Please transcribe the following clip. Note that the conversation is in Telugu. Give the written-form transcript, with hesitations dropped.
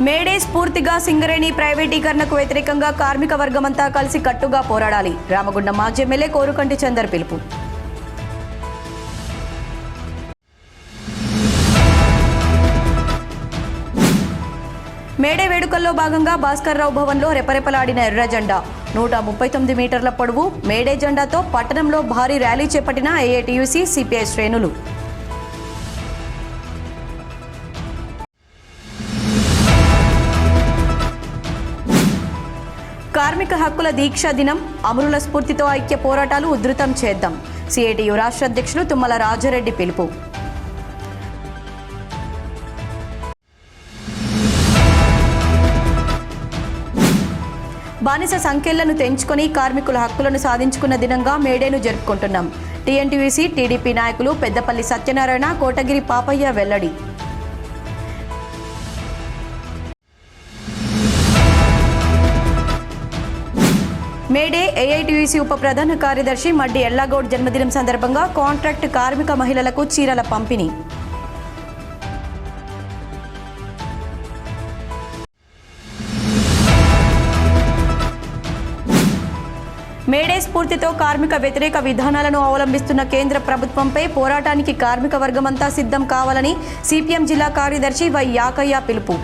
మేడే స్ఫూర్తిగా సింగరేణి ప్రైవేటీకరణకు వ్యతిరేకంగా కార్మిక వర్గమంతా కలిసి కట్టుగా పోరాడాలి. రామగుండం మాజీ ఎమ్మెల్యే కోరుకంటి చందర్ పిలుపు. మేడే వేడుకల్లో భాగంగా భాస్కర్రావు భవన్లో రెపరెపలాడిన ఎర్ర జెండా. 139 మీటర్ల పొడవు మేడే జెండాతో పట్టణంలో భారీ ర్యాలీ చేపట్టిన ఏఐటీయూసీ సిపిఐ శ్రేణులు. కార్మిక హక్కుల దీక్షా దినం, అమరుల స్ఫూర్తితో ఐక్య పోరాటాలు ఉధృతం చేద్దాం. సిఐటియు రాష్ట్ర అధ్యక్షులు తుమ్మల రాజారెడ్డి పిలుపు. బానిస సంఖ్యలను తెంచుకొని కార్మికుల హక్కులను సాధించుకున్న దినంగా మేడేను జరుపుకుంటున్నాం. టీఎన్టీయూసీ టీడీపీ నాయకులు పెద్దపల్లి సత్యనారాయణ, కోటగిరి పాపయ్య వెల్లడి. మేడే ఏఐటీయూసీ ఉప ప్రధాన కార్యదర్శి మడ్డి ఎల్లాగౌడ్ జన్మదినం సందర్భంగా కాంట్రాక్ట్ కార్మిక మహిళలకు చీరల పంపిణీ. మేడే స్ఫూర్తితో కార్మిక వ్యతిరేక విధానాలను అవలంబిస్తున్న కేంద్ర ప్రభుత్వంపై పోరాటానికి కార్మిక వర్గమంతా సిద్ధం కావాలని సిపిఎం జిల్లా కార్యదర్శి వై యాకయ్య పిలుపు.